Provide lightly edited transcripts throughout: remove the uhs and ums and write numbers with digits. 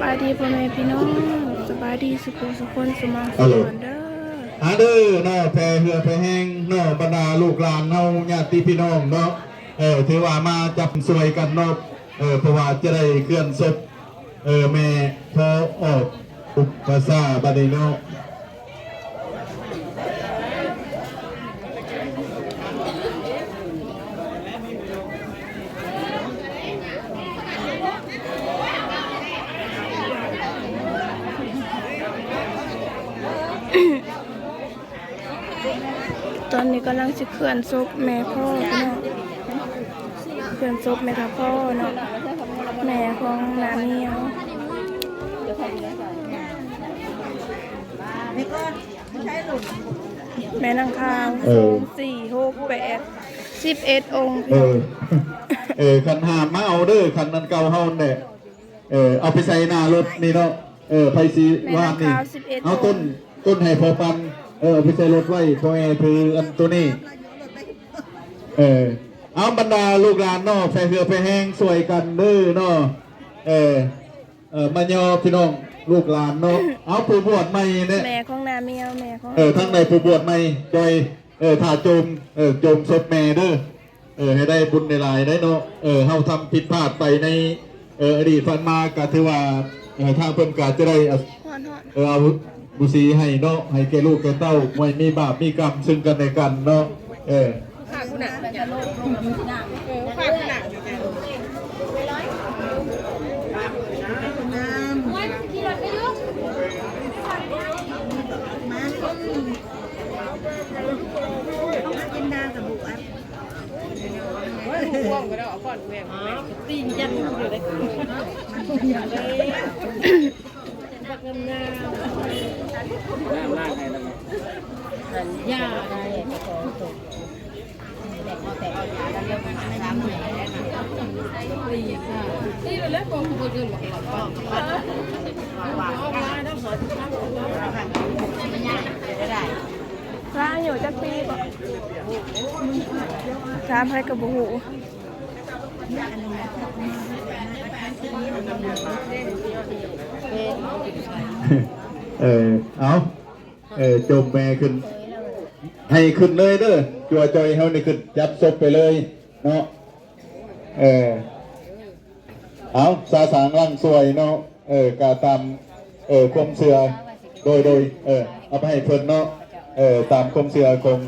บายดีพ่อแม่พี่น้องสบายดีสุขสุขคนสมาสุขเด้อเด้อเนาะแพเหือแพแห้งเนาะบรรดาลูกหลานเฮาญาติพี่น้องเนาะถือว่ามาจับสวยกันเนาะเพราะว่าจะได้เคลื่อนศพแม่พอออกอุปสาบัดนี้เนาะตอนนี้กำลังจะเคลื่อนศพแม่พ่อเนาะเคลื่อนศพแม่ทับพ่อเนาะแม่ของนาเมียวแม่นางคาว2 4 6 8 11 องค์คันหามมาเอาเด้อคันนั้นเก่าเฮาเนี่ยเอาไปใส่หน้ารถนี่เนาะไผสิว่านี่เอาต้นให้พอปันไปใส่รถไว้พอคืออันตัวนี้เอาบรรดาลูกหลานเนาะแฟเหือแฟแห้งสวยกันเด้อเนาะมาย่อพี่น้องลูกหลานเนาะเอาผู้บวชใหม่เนี่ยแม่ของนาเมียวแม่ของทั้งในผู้บวชใหม่โดยถ้าโจมศพแม่เด้อให้ได้บุญในหลายได้เนาะเฮาทำผิดพลาดไปในอดีตฝันมาก็ถือว่าทางเพิ่นก็จะได้เอาบุษีให้เนาะให้แก่ลูกแก่เต้าไม่มีบาปมีกรรมซึ่งกันในกันเนาะข้าคุณหนักจะโลกข้าคุณหนักที่เราไปยุกมากินดากับบุกอ่ะห่วงก็ได้ก่อนเวียงตีนยันอยู่เลยบักงามงามมากเลยนะย่าอะไรแต่เอายาแล้วเรื่องมันไม่ทำเลยนะตีค่ะตีไปแล้วบอกคุณจะหลอกว่าต้องสอนทำไม่ยากจะได้พระอยู่จักปีบ่ถามให้กับบุหูเอาจมแม่ขึ้นให้ขึ้นเลยเด้อจัวจอยเฮานี่ขึ้นจับศพไปเลยเนาะเอาสาสางร่างสวยเนาะกาตามความเชื่อโดยเอาไปให้เพิ่นเนาะตามความเชื่อของ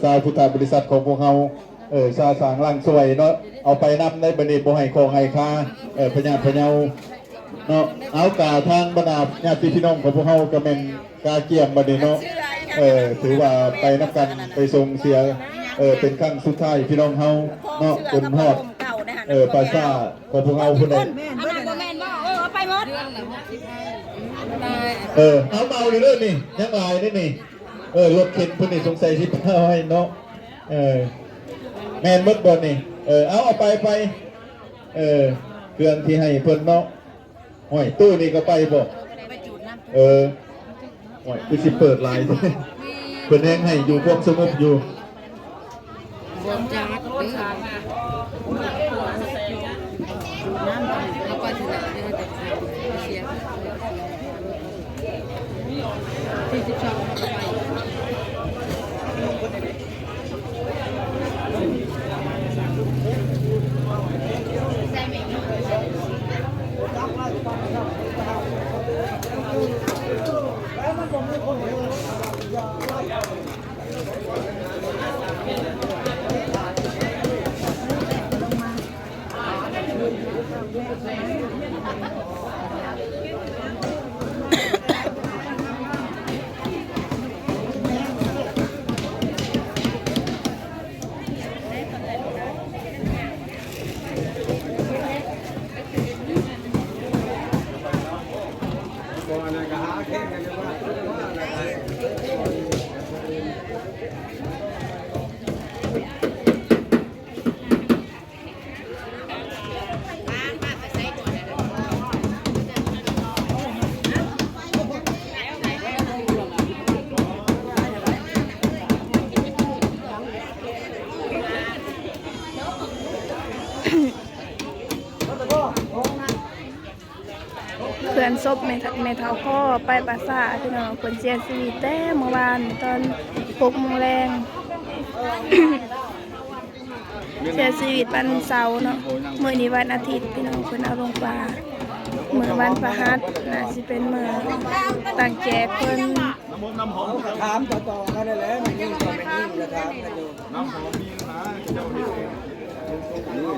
สาพุทธบริษัทของพวกเฮาสาสางร่างสวยเนาะเอาไปนำในบัดนี้บ่ให้ของให้ค่าพญาพะเยาเนาะเอากาทางบรรดาญาติพี่น้องของพวกเฮาก็แม่นกาเกี่ยมบัดนี้เนาะถือว่าไปนับกันไปทรงเสียเป็นครั้งสุดท้ายพี่น้องเฮาเนาะจนฮอดปราสาทของพวกเฮาผู้ใดเอาไปหมดเอาเมาอยู่เด้อนี่ยังอายนี่รถเข็นเพิ่นนี่สงสัยสิเอาให้เนาะแม่นหมดบ่นี่เอาไปเครื่องที่ให้เพิ่นเนาะห้อยตู้นี่ก็ไปบ่ห้อยคือสิเปิดไลน์เพิ่นแฮงให้อยู่พวกสงบอยู่บวมจังน้ำเอาไปถึงไหนเนี่ยแต่เสีย42ไป เพื่อนศพแม่เฒ่าพ่อไปปราสาทพี่น้องเพิ่นเสียชีวิตแต่เมื่อวานตอน6 โมงแรง เสียชีวิตวันเสาร์เนาะมื้อนี้วันอาทิตย์พี่น้องเพิ่นเอาลงปลามื้อวันพฤหัสน่าสิเป็นมื้อตั้งแจกเพิ่น ถามต่อๆกันได้แล้วไม่ยิ่งก็ไม่ยิ่งจะถามกันอยู่น้ำหอมมีนะเจ้านี่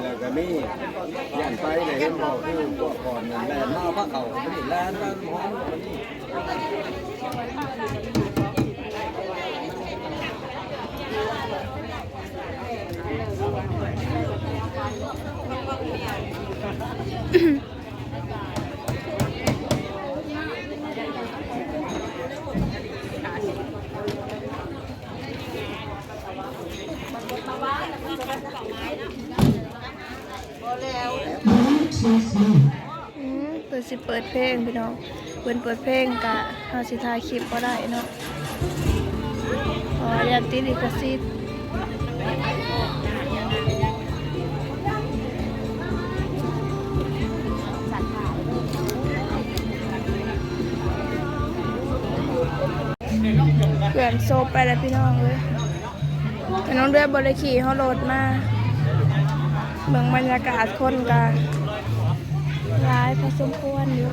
แล้วก็มีย่านไปเลยเห็นบอกคือพวกก่อนนั่นแหละมาพระเขาไม่ได้แลนน้ำหอมมันนี่ เปิดสิเปิดเพลงพี่น้องเปิดเพลงกะเฮาสิถ่ายคลิปบ่ได้เนาะอย่าติดลิขสิทธิ์เพื่อนโซไปแล้วพี่น้องเลยแต่น้องเดือยบ่ได้ขี่เฮาโหลดมาเบิ่งบรรยากาศคนกะร้ายพอสมควรอยู่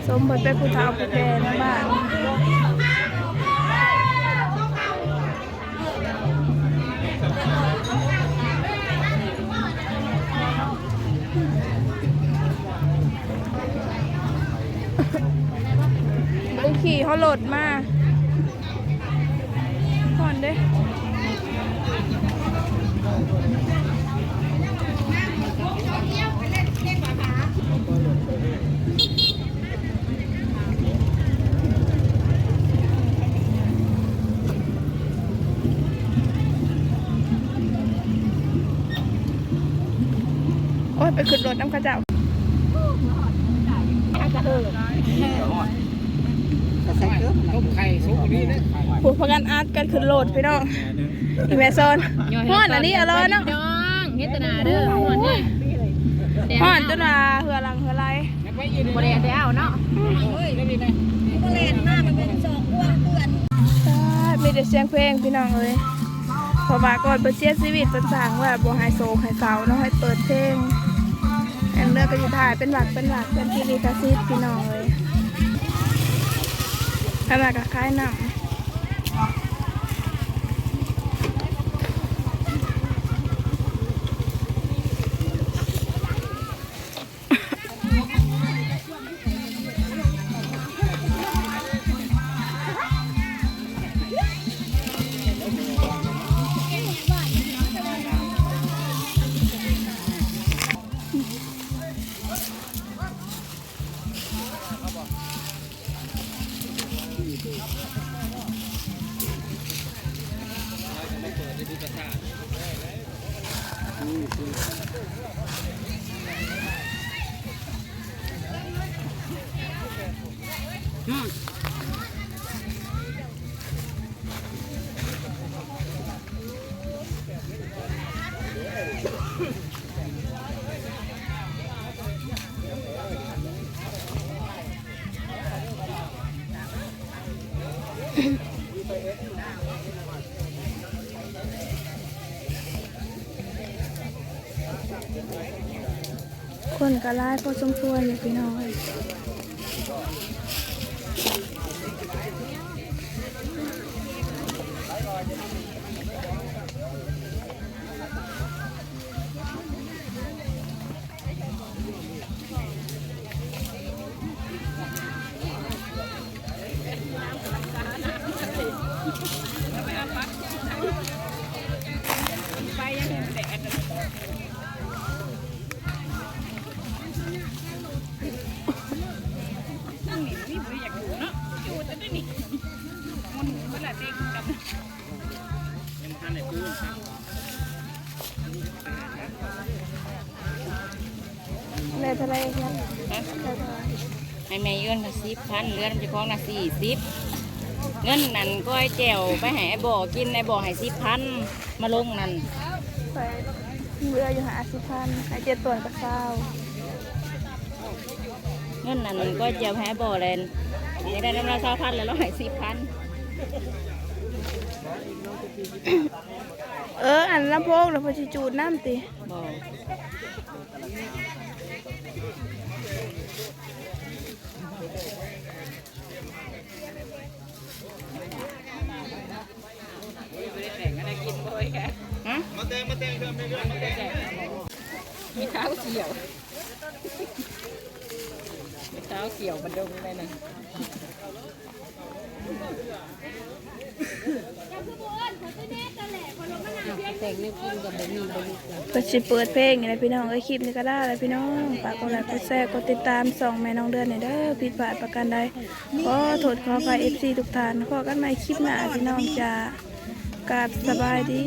สมบัติเป็นผู้เฒ่าผู้แก่ในบ้านไปขี่เขาโหลดมาก่อนเด้โอ้ยไปขึ้นรถน้ำข้าเจ้าผูกพักันอาร์ตกันขึ้นรถพี่น้องอีเมซอนฮ้อนอันนี้อร่อยเนาะ น้องเฮ็ดตนาเด้อหอนนี่ ฮ้อนจนว่าเหือหลังเหือไหล บ่ได้ได้เอาเนาะ มีแต่เสียงเพลงพี่น้องเลยพอมาก่อนเปิดเสียชีวิตเป็นสั่งว่าบ่ให้โศกให้เศร้าเนาะให้เปิดเพลงอันเลือกก็จะถ่ายเป็นหลักเป็นที่ลิขสิทธิ์พี่น้องเลยขนาดกับคล้ายหนังคนก็ร้ายพอสมควรเลยพี่น้องเลยเลยทะเลครับ ให้แม่ยืน10,000เหลือน้ำเจ้าของน่ะ40เงินนั่นก็ไอ้แจ่วไปให้ไอ้บ่อกินไอ้บ่อให้10,000มาลงนั่น ไปเรืออยู่หา10,000ให้7 ตัวกับเศร้า งินนั่นก็จะแพ้บ่อเลยอยากได้น้ำลาย20,000แล้วเราให้10,000 อันลำโพงแล้วพอสิจูดน้ำติ บ่ ฮะมาเตงเรื่องไม่เรื่องมาเตงมีเท้าเกี่ยวมีเท้าเกี่ยวมันดงเลยนะแต่งนี่กินกับบะหมี่บะหมี่ ก็สิเปิดเพลงอะไรพี่น้องคลิปนี้ก็ได้เลยพี่น้องฝากกดไลค์กดแชร์กดติดตามส่องแม่น้องเดือนหน่อยเด้อผิดพลาดประการใดขอโทษขออภัย FC ทุกท่านขอกันใหม่คลิปหน้าพี่น้องจะกราบสบายดี